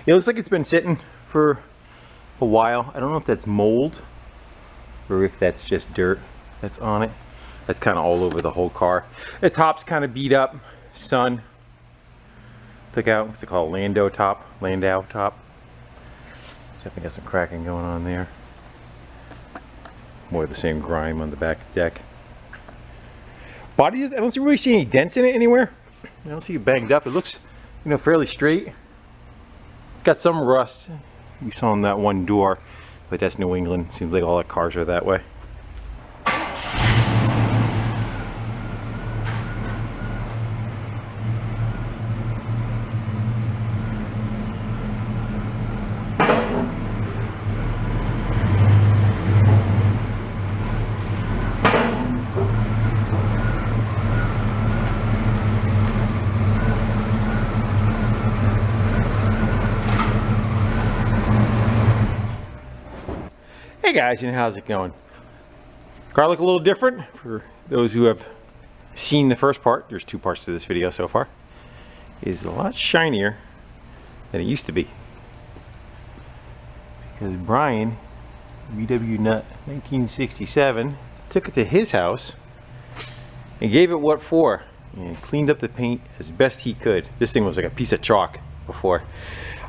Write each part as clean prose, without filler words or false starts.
It looks like it's been sitting for a while. I don't know if that's mold or if that's just dirt that's on it. That's kind of all over the whole car. The top's kind of beat up. Sun took out, what's it called, Landau top. Definitely got some cracking going on there. More of the same grime on the back deck. Body is, I don't really see any dents in it anywhere. I don't see it banged up. It looks, you know, fairly straight. It's got some rust. We saw in that one door, but that's New England. Seems like all the cars are that way. Hey guys, and how's it going? Car look a little different for those who have seen the first part. There's two parts to this video so far. It is a lot shinier than it used to be. Because Brian, VW Nut 1967, took it to his house and gave it what for, and cleaned up the paint as best he could. This thing was like a piece of chalk before.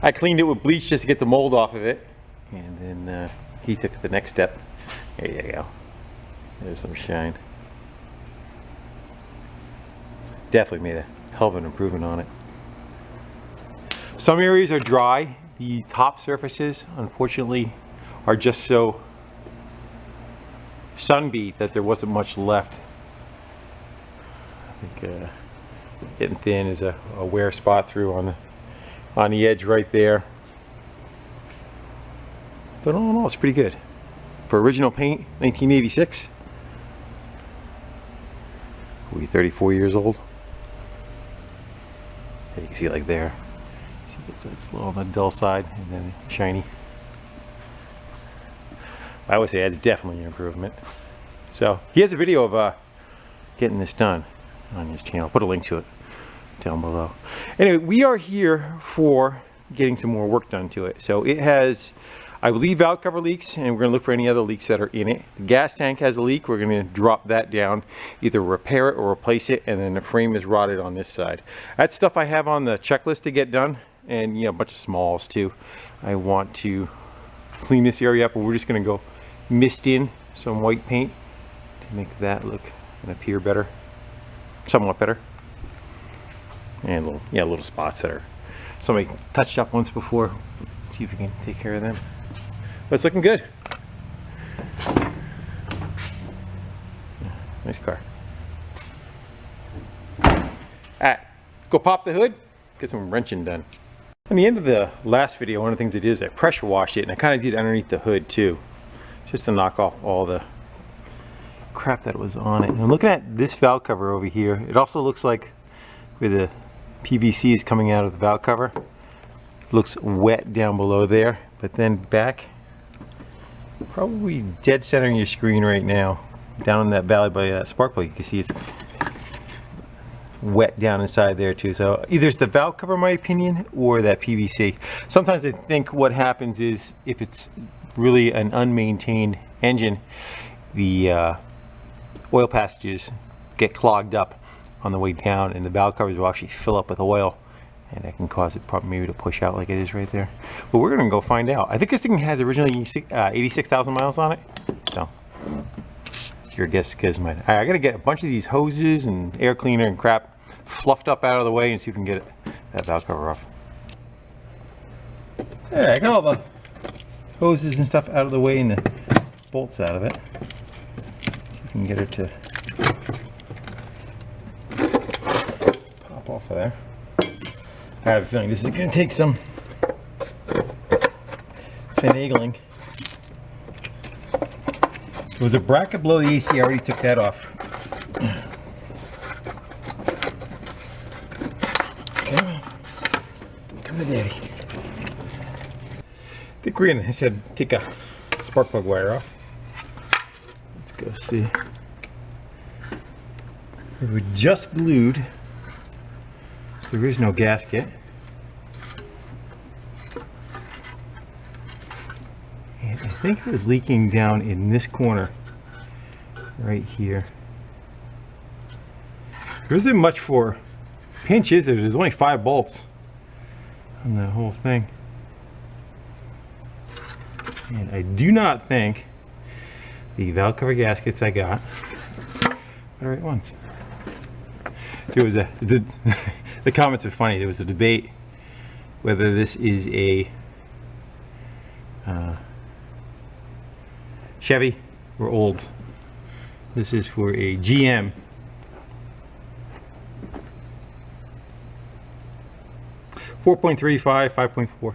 I cleaned it with bleach just to get the mold off of it, and then he took the next step. There you go. There's some shine. Definitely made a hell of an improvement on it. Some areas are dry. The top surfaces, unfortunately, are just so sun-beat that there wasn't much left. I think getting thin is a wear spot through on the edge right there. But all in all, it's pretty good. For original paint, 1986. We're 34 years old. You can see it like there. See, it's a little on the dull side and then shiny. I would say that's definitely an improvement. So he has a video of getting this done on his channel. I'll put a link to it down below. Anyway, we are here for getting some more work done to it. So it has, I believe, valve cover leaks, and we're going to look for any other leaks that are in it. The gas tank has a leak. We're going to drop that down, either repair it or replace it, and then the frame is rotted on this side. That's stuff I have on the checklist to get done, and a bunch of smalls too. I want to clean this area up, and we're just going to go mist in some white paint to make that look and appear better, somewhat better. And little spots that are somebody touched up once before. Let's see if we can take care of them. But it's looking good. Nice car. Alright, let's go pop the hood, get some wrenching done. On the end of the last video, one of the things I did is I pressure washed it, and I kind of did underneath the hood too, just to knock off all the crap that was on it. And I'm looking at this valve cover over here. It also looks like where the PVC is coming out of the valve cover. Looks wet down below there, but then back, probably dead center in your screen right now, down in that valley by that spark plug, you can see it's wet down inside there too. So either it's the valve cover, in my opinion, or that PVC. Sometimes I think what happens is if it's really an unmaintained engine, the oil passages get clogged up on the way down, and the valve covers will actually fill up with oil, and that can cause it probably maybe to push out like it is right there. But we're gonna go find out. I think this thing has originally 86,000 miles on it, so your guess is mine. I gotta get a bunch of these hoses and air cleaner and crap fluffed up out of the way and see if we can get that valve cover off. Yeah, I got all the hoses and stuff out of the way and the bolts out of it. See if we can get it to pop off of there. I have a feeling this is going to take some finagling. There was a bracket below the AC. I already took that off. Come to daddy. I think we're going to, I said, take a spark plug wire off. Let's go see. We were just glued. There is no gasket. I think it was leaking down in this corner right here. There isn't much for pinch, is there? There's only 5 bolts on the whole thing. And I do not think the valve cover gaskets I got are the right ones. There was the comments are funny. There was a debate whether this is a Chevy or Olds. This is for a GM. 4.35, 5.4.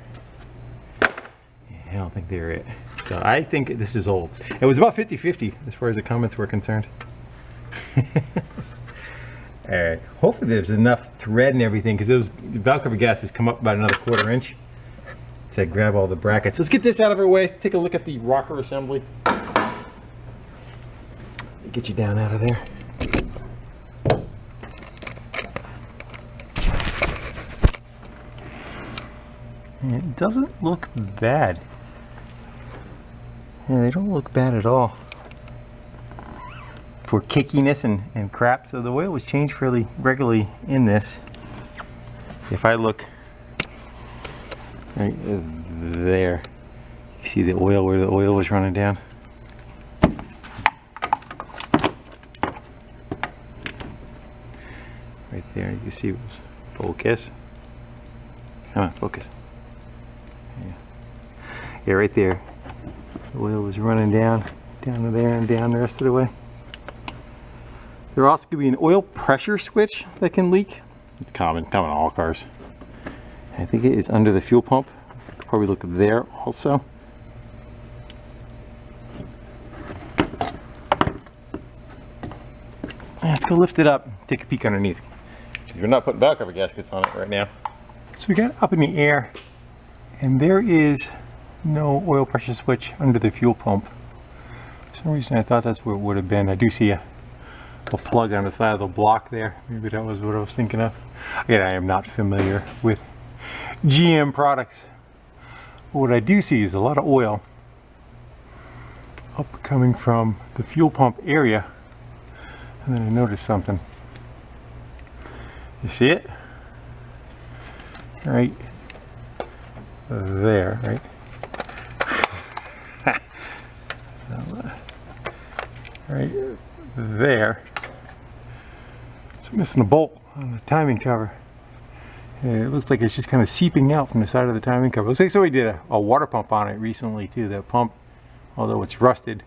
I don't think they're it. So I think this is Olds. It was about 50-50 as far as the comments were concerned. Alright, hopefully there's enough thread and everything, because those valve cover gaskets come up about another 1/4 inch to grab all the brackets. Let's get this out of our way. Take a look at the rocker assembly. Get you down out of there. And it doesn't look bad. Yeah, they don't look bad at all for kickiness and crap. So the oil was changed fairly regularly in this. If I look right there, you see the oil where the oil was running down. Right there, you can see it was focus. Come on, focus. Yeah, right there. The oil was running down to there and down the rest of the way. There also could be an oil pressure switch that can leak. It's common in all cars. I think it is under the fuel pump. Could probably look there also. Let's go lift it up, take a peek underneath. We're not putting valve cover gaskets on it right now. So we got it up in the air, and there is no oil pressure switch under the fuel pump. For some reason I thought that's where it would have been. I do see a plug on the side of the block there. Maybe that was what I was thinking of. Again, I am not familiar with GM products. But what I do see is a lot of oil up coming from the fuel pump area. And then I noticed something. You see it? Right there, right? Right there. It's missing a bolt on the timing cover. Yeah, it looks like it's just kind of seeping out from the side of the timing cover. Looks like somebody did a water pump on it recently too. That pump, although it's rusted,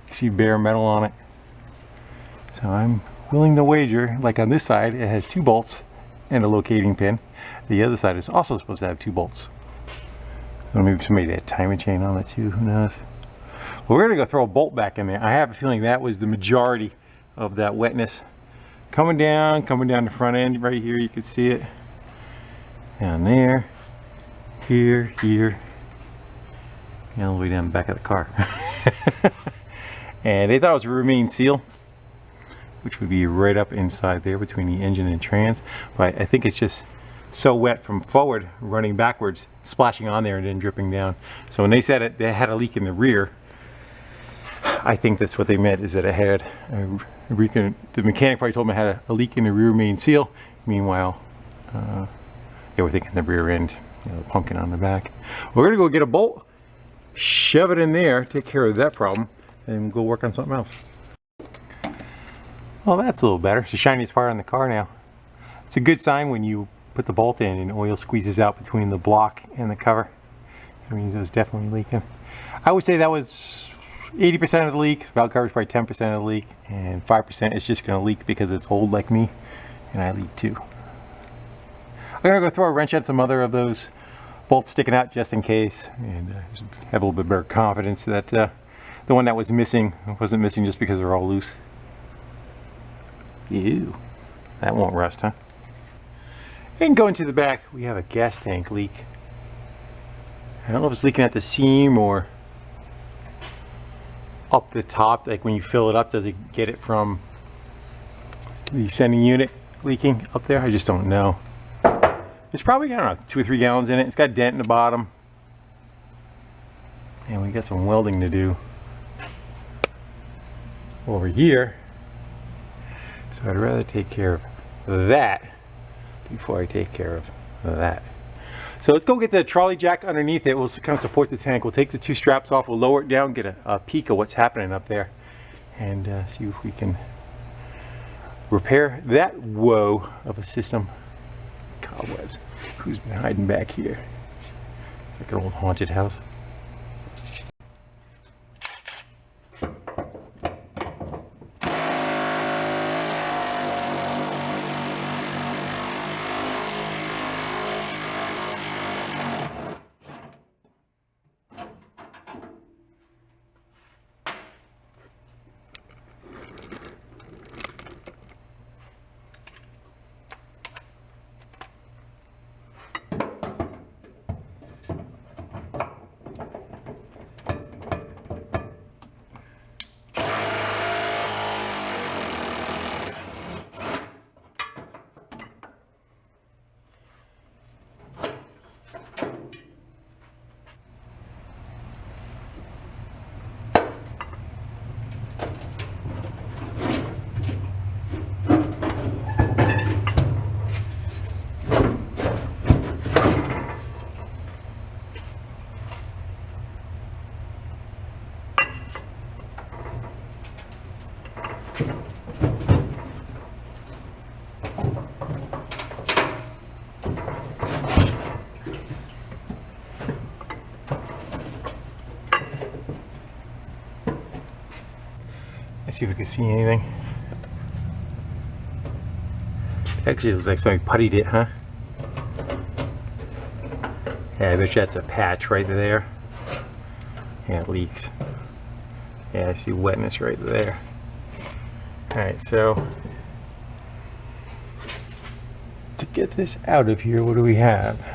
you see bare metal on it. So I'm willing to wager, like on this side, it has 2 bolts and a locating pin. The other side is also supposed to have 2 bolts. So maybe somebody had a timing chain on it too, who knows? Well, we're gonna go throw a bolt back in there. I have a feeling that was the majority of that wetness. Coming down the front end right here, you can see it. Down there, here, and all the way down the back of the car. And they thought it was a remain seal, which would be right up inside there between the engine and trans. But I think it's just so wet from forward running backwards, splashing on there and then dripping down. So when they said it, they had a leak in the rear, I think that's what they meant, is that it had a leak in, the mechanic probably told me it had a leak in the rear main seal. Meanwhile, they were thinking the rear end, you know, the pumpkin on the back. We're gonna go get a bolt, shove it in there, take care of that problem, and go work on something else. Well, that's a little better. It's the shiniest part on the car now. It's a good sign when you put the bolt in and oil squeezes out between the block and the cover. That means it was definitely leaking. I would say that was 80% of the leak. Valve cover is probably 10% of the leak, and 5% is just going to leak because it's old like me, and I leak too. I'm going to go throw a wrench at some other of those bolts sticking out just in case, and have a little bit better confidence that the one that was missing wasn't missing just because they're all loose. Ew, that won't rust, huh? And going to the back, we have a gas tank leak. I don't know if it's leaking at the seam or up the top. Like when you fill it up, does it get it from the sending unit leaking up there? I just don't know. There's probably, I don't know, 2 or 3 gallons in it. It's got a dent in the bottom. And we got some welding to do over here. So I'd rather take care of that before I take care of that. So let's go get the trolley jack underneath it. We'll kind of support the tank. We'll take the two straps off, we'll lower it down, get a peek of what's happening up there, and see if we can repair that woe of a system. Cobwebs. Who's been hiding back here? It's like an old haunted house. Let's see if we can see anything. Actually, it looks like somebody puttied it, huh? Yeah, I bet you that's a patch right there. Yeah, it leaks. Yeah, I see wetness right there. Alright, so to get this out of here, what do we have?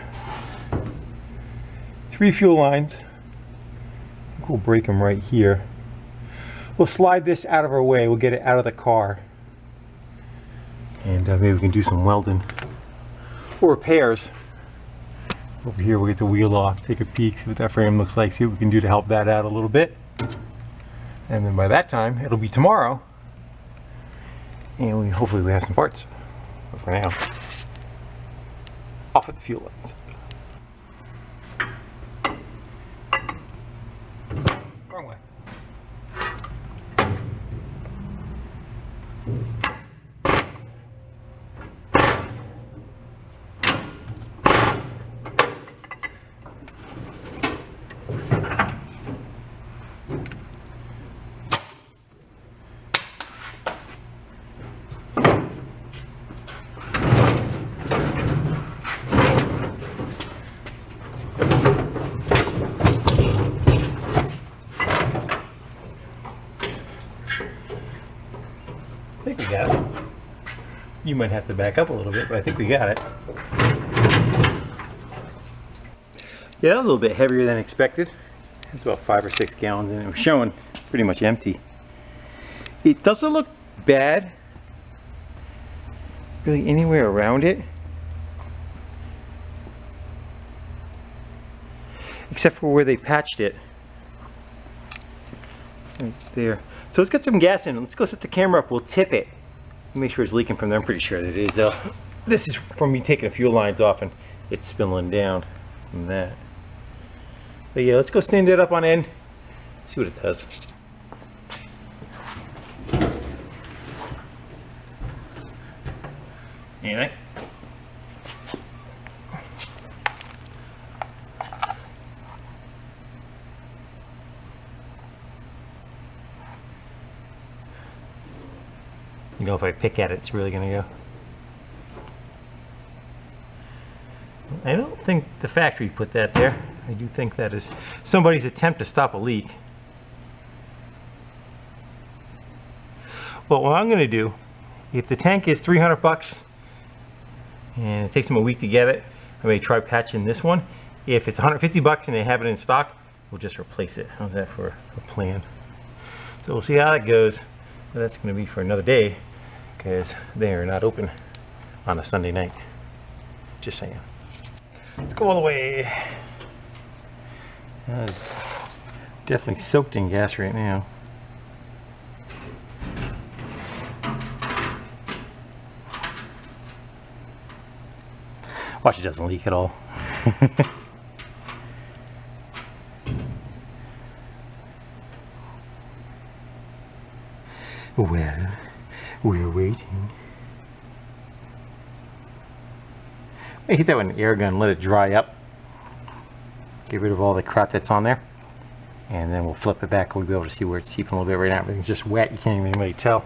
3 fuel lines. I think we'll break them right here. We'll slide this out of our way. We'll get it out of the car. And maybe we can do some welding or repairs. Over here we'll get the wheel off, take a peek, see what that frame looks like, see what we can do to help that out a little bit. And then by that time, it'll be tomorrow. And hopefully we have some parts. But for now, off with the fuel lines. Wrong way. I think we got it. You might have to back up a little bit, but I think we got it. Yeah, a little bit heavier than expected. It's about 5 or 6 gallons and it was showing pretty much empty. It doesn't look bad really anywhere around it, except for where they patched it. Right there. So let's get some gas in. Let's go set the camera up. We'll tip it. Make sure it's leaking from there. I'm pretty sure that it is though. This is from me taking the fuel lines off and it's spilling down from that. But yeah, let's go stand it up on end. See what it does. Anything? You know, if I pick at it, it's really gonna go. I don't think the factory put that there. I do think that is somebody's attempt to stop a leak. Well, what I'm gonna do, if the tank is 300 bucks and it takes them a week to get it, I may try patching this one. If it's 150 bucks and they have it in stock, we'll just replace it. How's that for a plan? So we'll see how that goes. But that's gonna be for another day because they are not open on a Sunday night. Just saying. Let's go all the way. Definitely soaked in gas right now. Watch it doesn't leak at all. Well, we're waiting. I hit that with an air gun, let it dry up. Get rid of all the crap that's on there. And then we'll flip it back. We'll be able to see where it's seeping a little bit right now. Everything's just wet. You can't even really tell.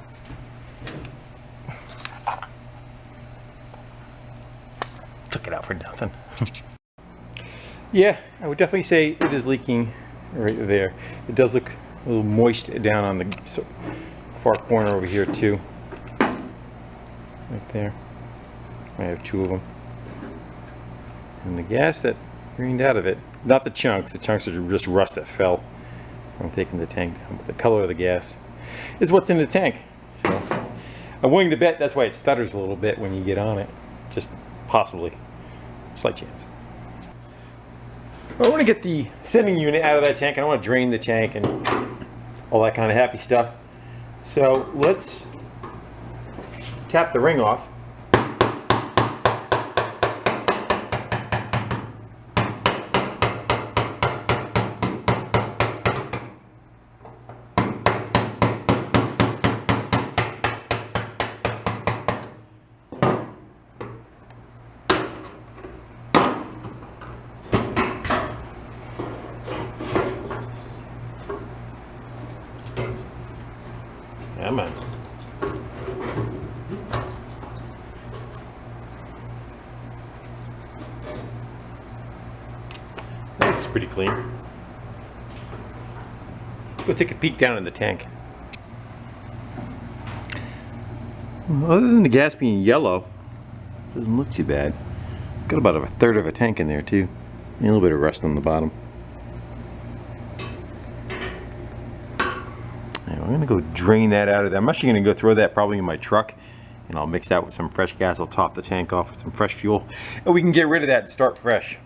Took it out for nothing. Yeah, I would definitely say it is leaking right there. It does look a little moist down on the far corner over here too. Right there. I have two of them. And the gas that rained out of it, not the chunks are just rust that fell from taking the tank down, but the color of the gas is what's in the tank. So I'm willing to bet that's why it stutters a little bit when you get on it. Just possibly. Slight chance. I want to get the sending unit out of that tank, and I want to drain the tank and all that kind of happy stuff. So let's tap the ring off. Come on. That looks pretty clean. Let's take a peek down in the tank. Well, other than the gas being yellow, doesn't look too bad. Got about a third of a tank in there too. And a little bit of rust on the bottom. I'm going to go drain that out of there. I'm actually going to go throw that probably in my truck, and I'll mix that with some fresh gas. I'll top the tank off with some fresh fuel, and we can get rid of that and start fresh.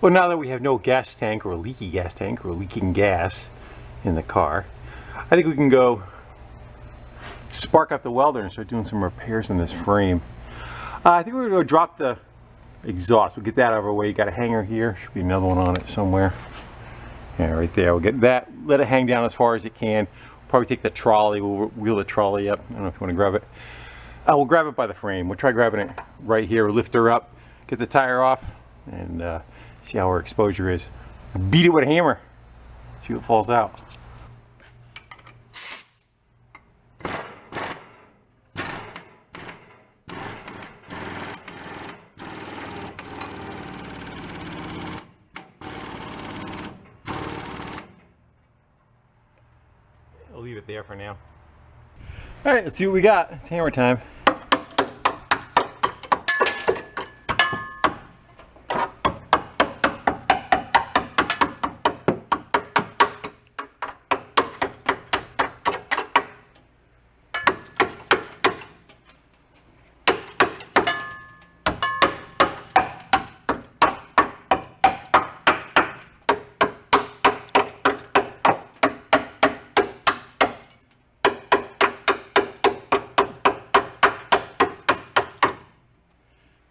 Well, now that we have no gas tank or a leaky gas tank or leaking gas in the car, I think we can go spark up the welder and start doing some repairs in this frame. I think we're going to drop the exhaust. We'll get that out of our way. You got a hanger here. Should be another one on it somewhere. Yeah, right there. We'll get that. Let it hang down as far as it can. We'll probably take the trolley. We'll wheel the trolley up. I don't know if you want to grab it. We'll grab it by the frame. We'll try grabbing it right here. We'll lift her up, get the tire off, and see how our exposure is. Beat it with a hammer. See what falls out. I'll leave it there for now. All right, let's see what we got. It's hammer time.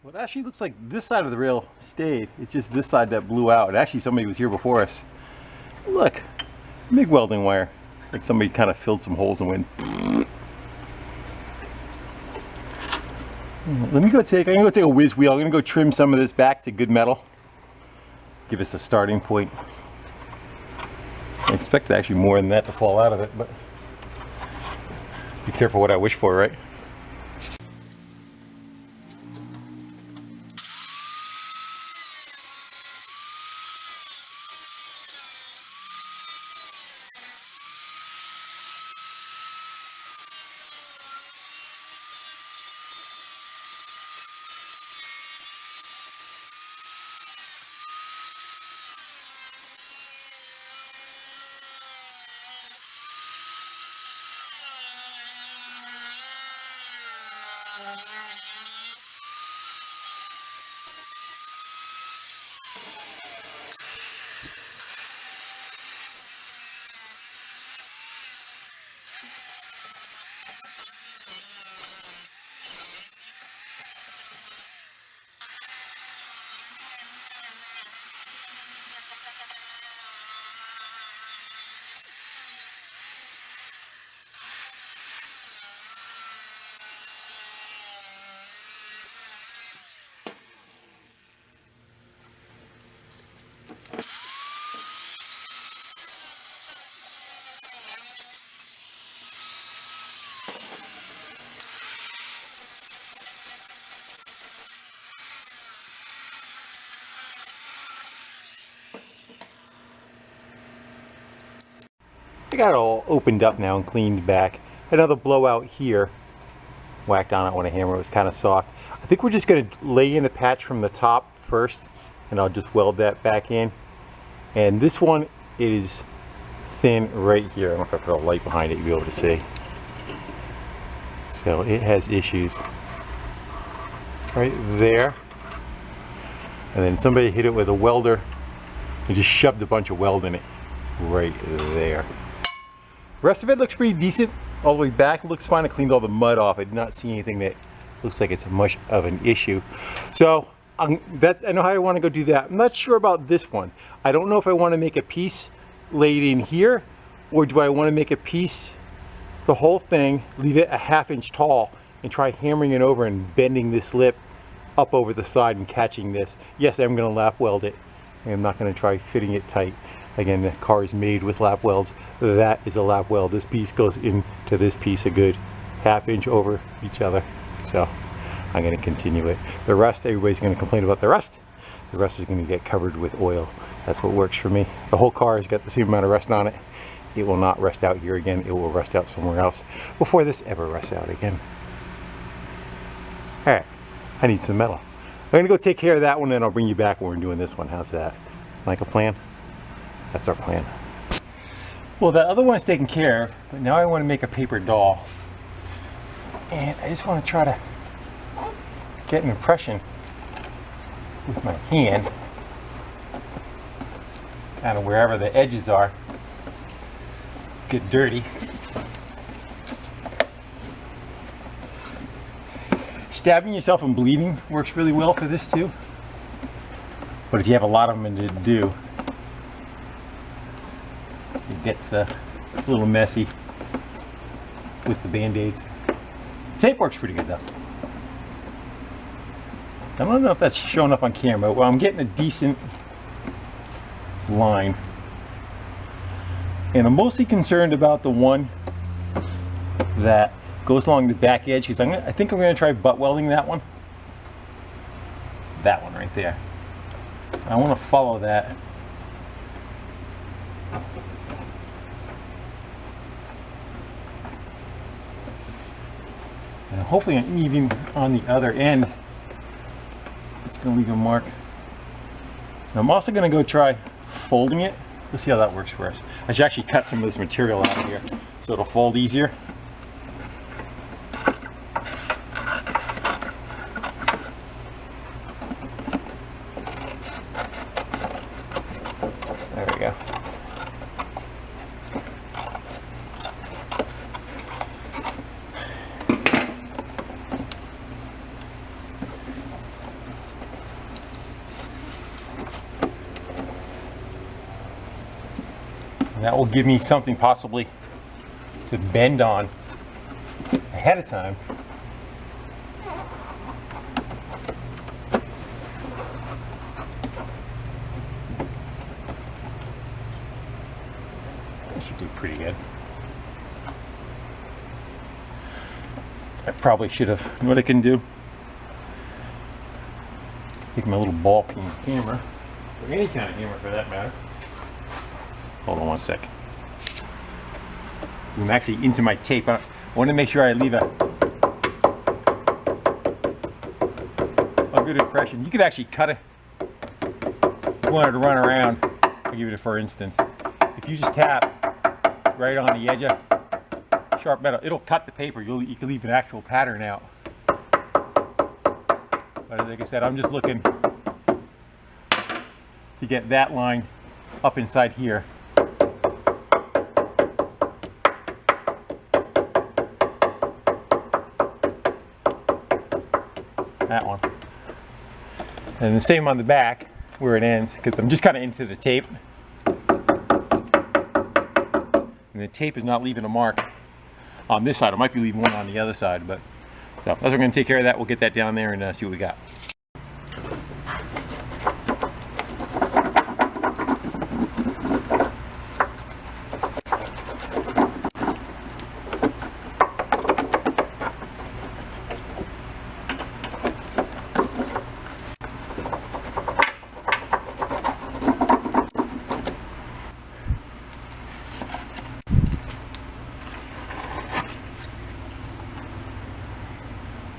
Well, it actually looks like this side of the rail stayed. It's just this side that blew out. Actually, somebody was here before us. Look, MIG welding wire. Like somebody kind of filled some holes and went. Let me go take. I'm gonna go take a whiz wheel. I'm gonna go trim some of this back to good metal. Give us a starting point. I expected actually more than that to fall out of it, but be careful what I wish for, right? I got it all opened up now and cleaned back. Another blowout here. Whacked on it when a hammer was kind of soft. I think we're just going to lay in a patch from the top first, and I'll just weld that back in. And this one, it is thin right here. I don't know if I put a light behind it, you'll be able to see. So it has issues right there. And then somebody hit it with a welder and just shoved a bunch of weld in it right there. The rest of it looks pretty decent. All the way back looks fine. I cleaned all the mud off. I did not see anything that looks like it's much of an issue. So I know how I want to go do that. I'm not sure about this one. I don't know if I want to make a piece laid in here, or do I want to make a piece, the whole thing, leave it a 1/2 inch tall and try hammering it over and bending this lip up over the side and catching this. Yes, I'm going to lap weld it. I'm not going to try fitting it tight. Again, the car is made with lap welds. That is a lap weld. This piece goes into this piece a good 1/2 inch over each other. So I'm going to continue it. The rest, everybody's going to complain about the rest. The rest is going to get covered with oil. That's what works for me. The whole car has got the same amount of rust on it. It will not rust out here again. It will rust out somewhere else before this ever rusts out again. All right, I need some metal. I'm going to go take care of that one, and I'll bring you back when we're doing this one. How's that? Like a plan? That's our plan. Well, the other one's taken care of, but now I want to make a paper doll. And I just want to try to get an impression with my hand, kind of wherever the edges are. Get dirty. Stabbing yourself and bleeding works really well for this too. But if you have a lot of them to do, it gets a little messy with the band-aids. Tape works pretty good though. I don't know if that's showing up on camera. Well, I'm getting a decent line. And I'm mostly concerned about the one that goes along the back edge, because I think I'm going to try butt welding that one. That one right there. I want to follow that. And hopefully even on the other end, it's going to leave a mark. And I'm also going to go try folding it. Let's see how that works for us. I should actually cut some of this material out of here so it'll fold easier. There we go. And that will give me something possibly to bend on ahead of time. That should do pretty good. I probably should have, you know what I can do? Take my little ball peen hammer, or any kind of hammer for that matter. Hold on one sec. I'm actually into my tape. I want to make sure I leave a good impression. You could actually cut it. If you wanted to run around, I'll give it for instance. If you just tap right on the edge of sharp metal, it'll cut the paper. You can leave an actual pattern out. But like I said, I'm just looking to get that line up inside here. That one. And the same on the back where it ends, because I'm just kind of into the tape. And the tape is not leaving a mark on this side. I might be leaving one on the other side, but so as we're going to take care of that, we'll get that down there and see what we got.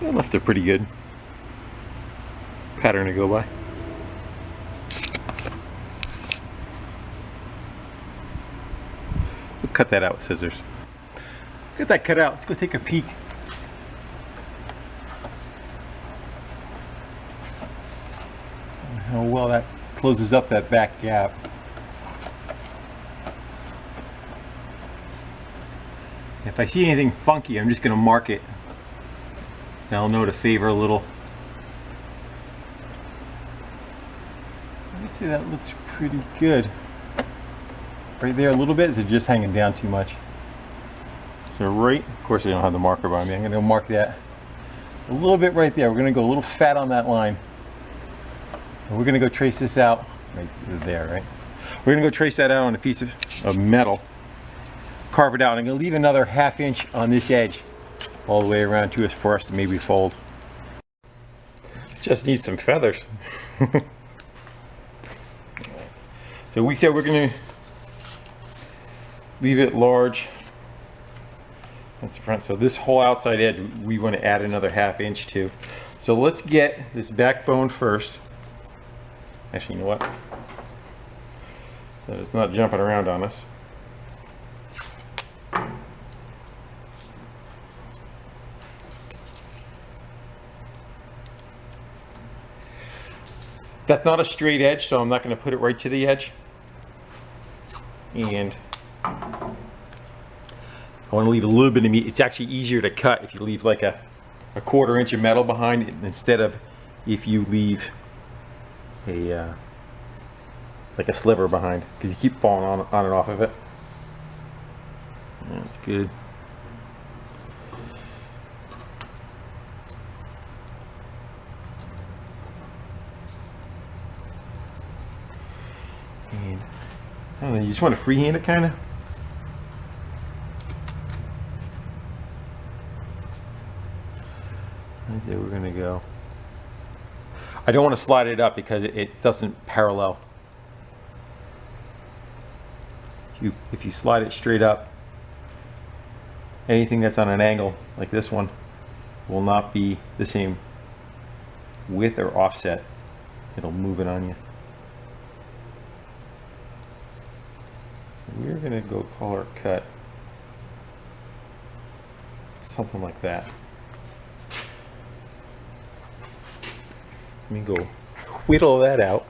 That left a pretty good pattern to go by. We'll cut that out with scissors. Get that cut out. Let's go take a peek. How well that closes up that back gap. If I see anything funky, I'm just going to mark it. Now I'll know to favor a little. I'd say that looks pretty good. Right there a little bit, is it just hanging down too much? So right, of course I don't have the marker by me, I'm going to mark that a little bit right there. We're going to go a little fat on that line. And we're going to go trace this out right there, right? We're going to go trace that out on a piece of metal. Carve it out. I'm going to leave another 1/2 inch on this edge all the way around to us for us to maybe fold. Just need some feathers. So we said we're going to leave it large. That's the front. So this whole outside edge we want to add another 1/2 inch to. So let's get this backbone first. Actually, you know what? So it's not jumping around on us. That's not a straight edge, so I'm not going to put it right to the edge. And I want to leave a little bit of meat. It's actually easier to cut if you leave like a 1/4 inch of metal behind it instead of if you leave a like a sliver behind, because you keep falling on and off of it. That's good. And I don't know, you just want to freehand it kind of. Right there we're going to go. I don't want to slide it up because it doesn't parallel. If you slide it straight up, anything that's on an angle like this one will not be the same width or offset. It'll move it on you. So we're going to go color cut something like that. Let me go whittle that out.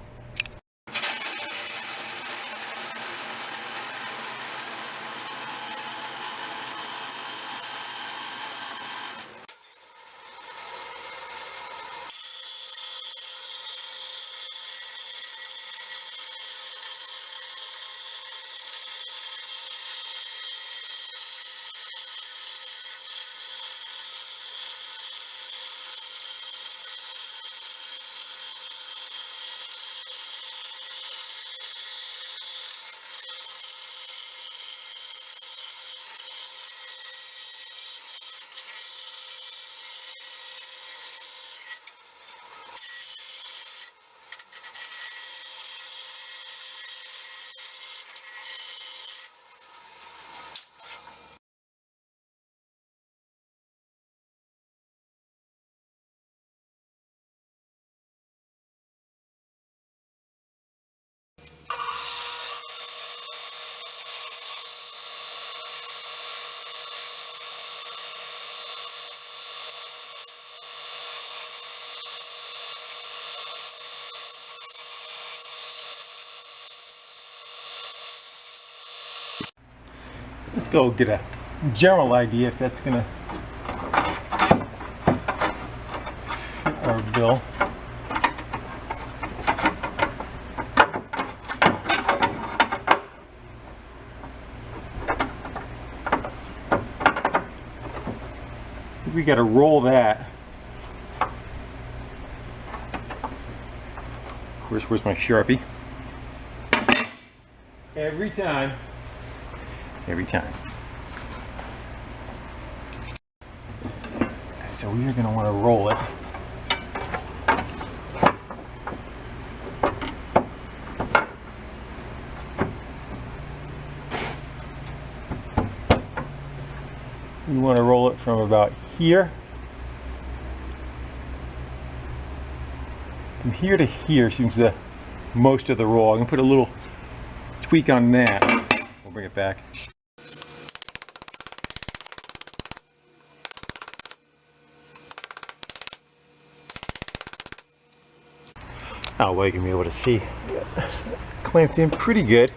let's go get a general idea if that's gonna fit our bill. We got to roll that. Of course, where's my Sharpie? Every time. Every time. So we're going to want to roll it. You want to roll it from about here. From here to here seems the most of the roll. I'm going to put a little tweak on that. We'll bring it back. Oh, well, you can be able to see. Clamped in pretty good.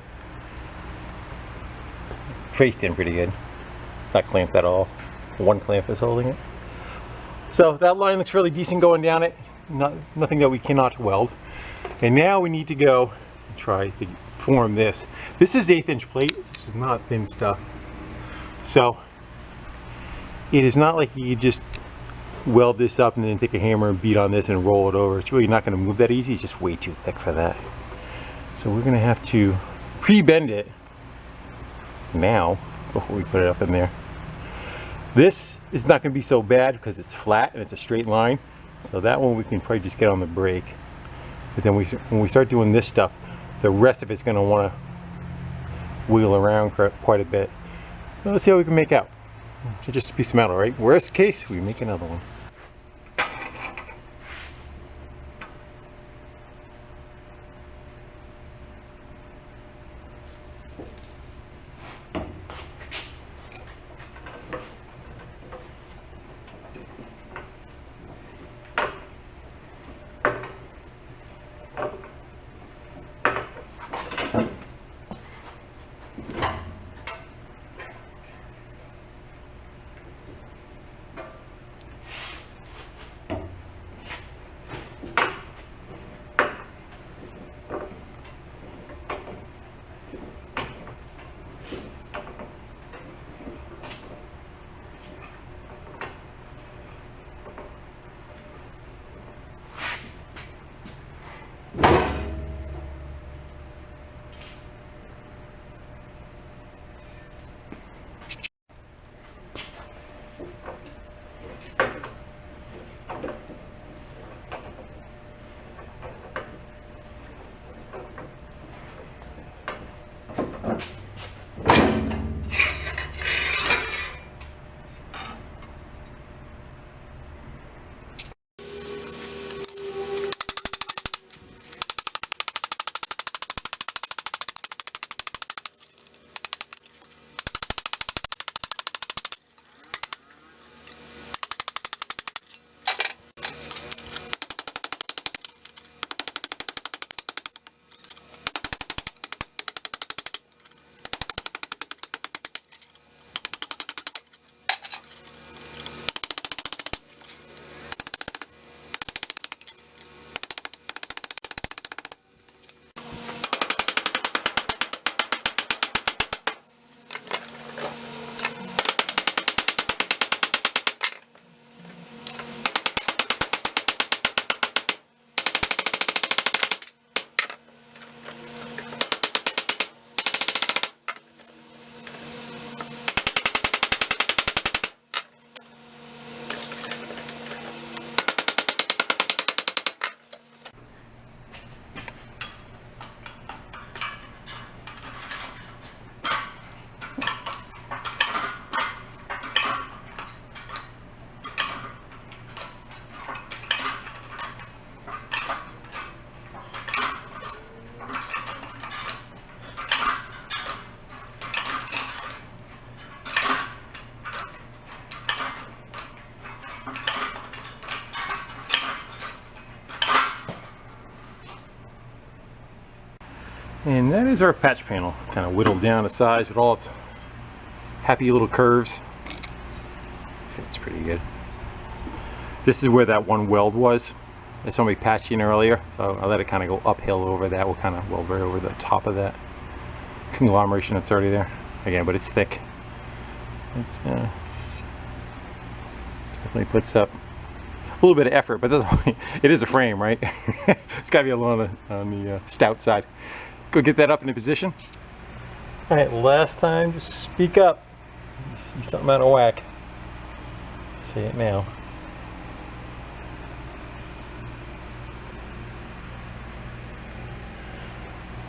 Traced in pretty good. It's not clamped at all. One clamp is holding it. So that line looks really decent going down it. Nothing that we cannot weld. And now we need to go and try to form this. This is 1/8 inch plate. This is not thin stuff. So it is not like you just weld this up and then take a hammer and beat on this and roll it over. It's really not going to move that easy. It's just way too thick for that. So we're going to have to pre-bend it now before we put it up in there. This is not going to be so bad because it's flat and it's a straight line. So that one we can probably just get on the brake. But then when we start doing this stuff, the rest of it's going to want to wheel around quite a bit. Well, let's see how we can make out. So just a piece of metal, right? Worst case, we make another one. And that is our patch panel, kind of whittled down to size with all its happy little curves. Fits pretty good. This is where that one weld was that somebody patched in earlier, so I let it kind of go uphill over that. We'll kind of weld right over the top of that conglomeration that's already there. Again, but it's thick. It definitely puts up a little bit of effort, but it is a frame, right? It's got to be a little on the stout side. Let's go get that up into position. All right, last time, just speak up. You see something out of whack. Say it now.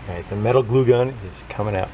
All right, the metal glue gun is coming out.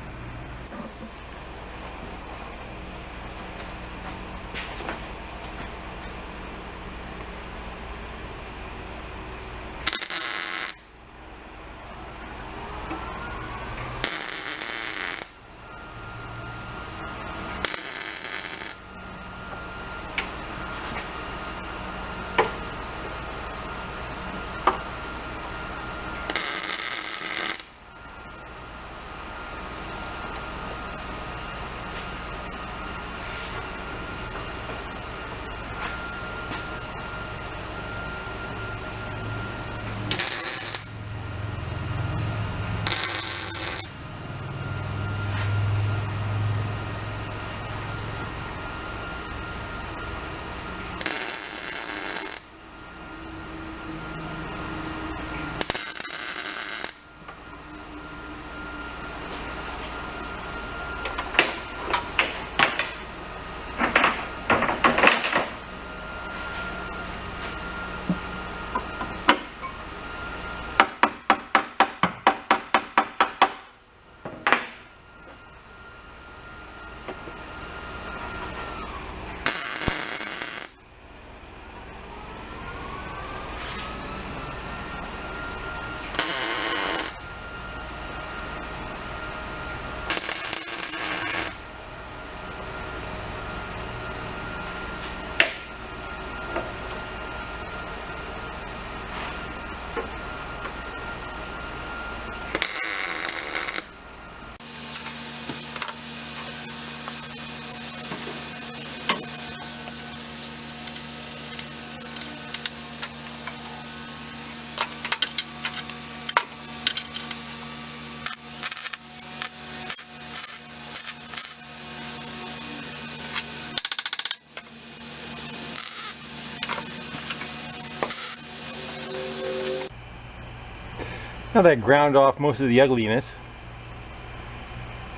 Now that ground off most of the ugliness.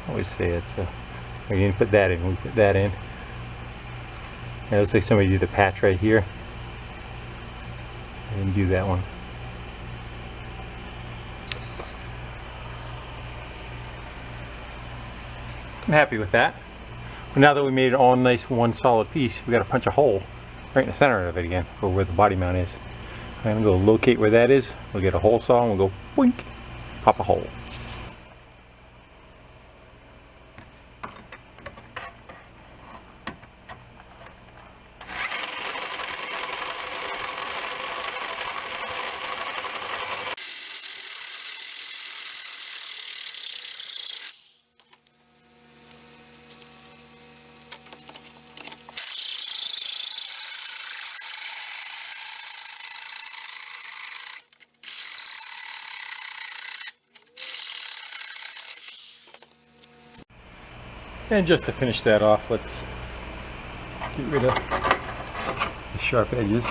I always say it's we didn't put that in, we put that in. It looks like somebody did the patch right here. I didn't do that one. I'm happy with that. But now that we made it all nice one solid piece, we got to punch a hole right in the center of it again for where the body mount is. I'm going to go locate where that is. We'll get a hole saw and we'll go boink, pop a hole. And just to finish that off, let's get rid of the sharp edges.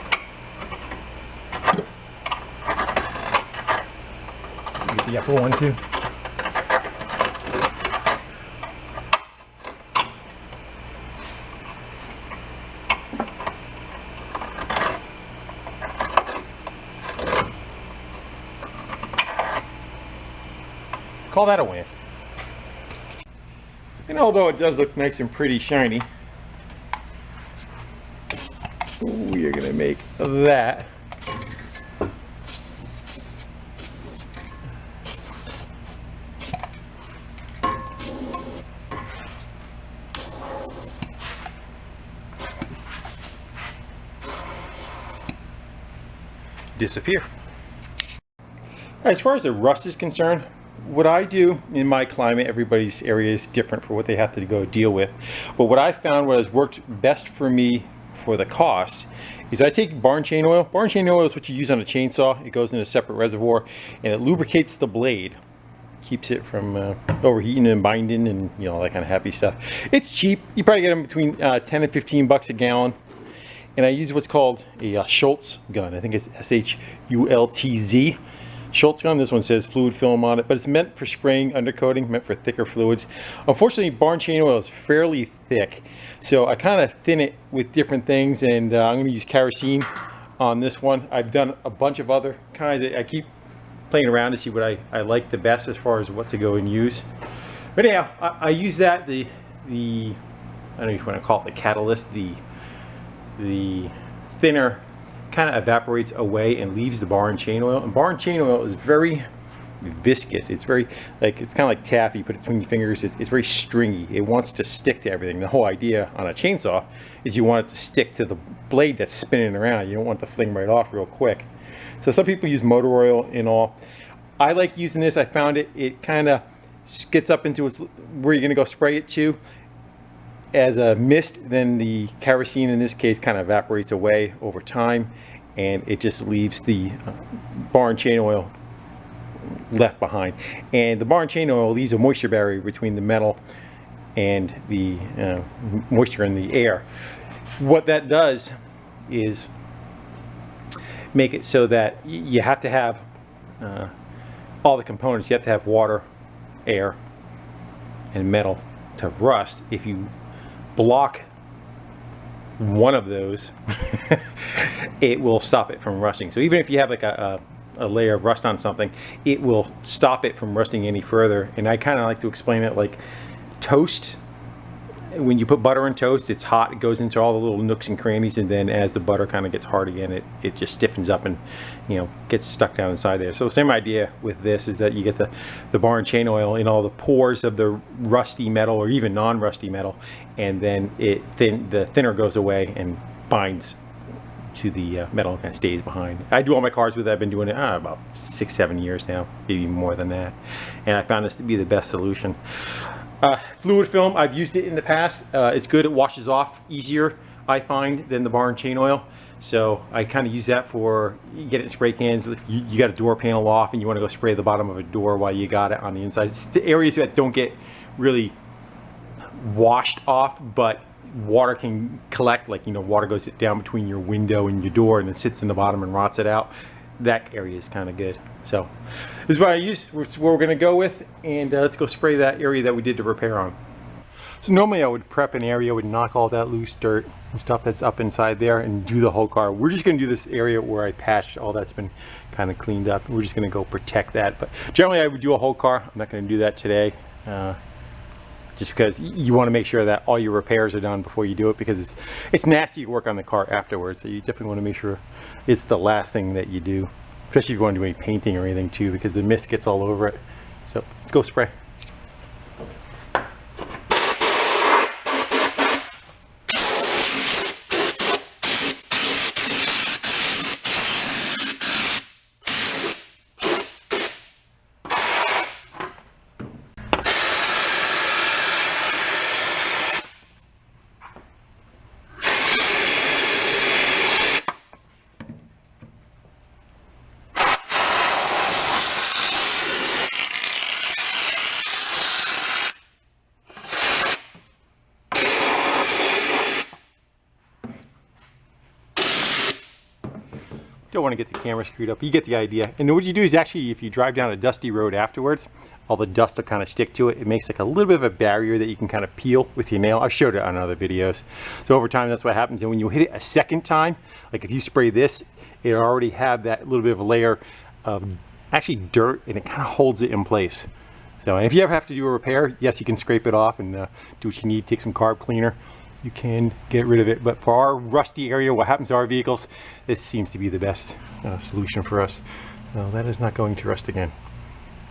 Get the upper one too. Call that a win. And although it does look nice and pretty shiny, we are going to make that disappear. As far as the rust is concerned, what I do in my climate, everybody's area is different for what they have to go deal with. But what I found, what has worked best for me for the cost, is I take barn chain oil. Barn chain oil is what you use on a chainsaw. It goes in a separate reservoir and it lubricates the blade. Keeps it from overheating and binding and all that kind of happy stuff. It's cheap. You probably get them between 10 and 15 bucks a gallon. And I use what's called a Schultz gun. I think it's Schultz. Schultz gun. This one says fluid film on it, but it's meant for spraying, undercoating, meant for thicker fluids. Unfortunately, barn chain oil is fairly thick, so I kind of thin it with different things, and I'm going to use kerosene on this one. I've done a bunch of other kinds. I keep playing around to see what I like the best as far as what to go and use. But anyhow, I use that, the I don't know if you want to call it the catalyst, the thinner kind of evaporates away and leaves the barn chain oil. And barn chain oil is very viscous. It's very, like, it's kind of like taffy. You put it between your fingers. It's very stringy. It wants to stick to everything. The whole idea on a chainsaw is you want it to stick to the blade that's spinning around. You don't want it to fling right off real quick. So some people use motor oil and all. I like using this. I found it kind of gets up into where you're going to go spray it to as a mist. Then the kerosene in this case kind of evaporates away over time, and it just leaves the barn chain oil left behind. And the barn chain oil leaves a moisture barrier between the metal and the moisture in the air. What that does is make it so that you have to have all the components. You have to have water, air, and metal to rust. If you block one of those, it will stop it from rusting. So even if you have like a layer of rust on something, it will stop it from rusting any further. And I kind of like to explain it like toast. When you put butter in toast, it's hot, it goes into all the little nooks and crannies, and then as the butter kind of gets hard again, it just stiffens up and gets stuck down inside there. So the same idea with this is that you get the barn chain oil in all the pores of the rusty metal or even non-rusty metal, and then the thinner goes away and binds to the metal and kind of stays behind. I do all my cars with it. I've been doing it about 6-7 years now, maybe more than that, and I found this to be the best solution. Fluid film, I've used it in the past. It's good. It washes off easier, I find, than the barn chain oil. So I kind of use that for, you get it in spray cans. If you got a door panel off and you want to go spray the bottom of a door while you got it on the inside. It's the areas that don't get really washed off, but water can collect, like, water goes down between your window and your door and it sits in the bottom and rots it out. That area is kind of good. So this is what I use. What we're going to go with, and let's go spray that area that we did the repair on. So normally I would prep an area, would knock all that loose dirt and stuff that's up inside there and do the whole car. We're just going to do this area where I patched all that's been kind of cleaned up. We're just going to go protect that. But generally I would do a whole car. I'm not going to do that today. Just because you want to make sure that all your repairs are done before you do it, because it's nasty to work on the car afterwards. So you definitely want to make sure it's the last thing that you do, especially if you want to do any painting or anything too, because the mist gets all over it. So let's go spray. Don't want to get the camera screwed up. You get the idea. And what you do is actually, if you drive down a dusty road afterwards, all the dust will kind of stick to it. It makes like a little bit of a barrier that you can kind of peel with your nail. I've showed it on other videos. So over time, that's what happens. And when you hit it a second time, like if you spray this, it already have that little bit of a layer of actually dirt, and it kind of holds it in place. So if you ever have to do a repair, yes, you can scrape it off and do what you need. Take some carb cleaner. You can get rid of it, but for our rusty area, what happens to our vehicles, this seems to be the best solution for us. So that is not going to rust again,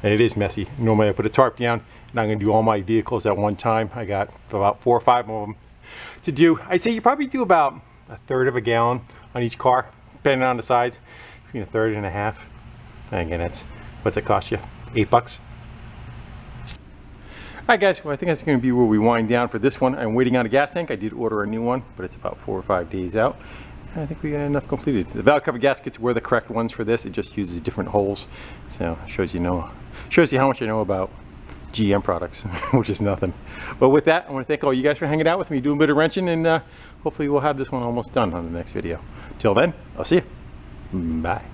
and it is messy. Normally I put a tarp down and I'm going to do all my vehicles at one time. I got about 4 or 5 of them to do. I'd say you probably do about 1/3 of a gallon on each car, depending on the size, between 1/3 and 1/2. And again, that's, what's it cost you? $8. Alright guys, well I think that's going to be where we wind down for this one. I'm waiting on a gas tank. I did order a new one, but it's about 4 or 5 days out. I think we got enough completed. The valve cover gaskets were the correct ones for this. It just uses different holes. So shows you how much I know about GM products, which is nothing. But with that, I want to thank all you guys for hanging out with me, doing a bit of wrenching, and hopefully we'll have this one almost done on the next video. Till then, I'll see you. Bye.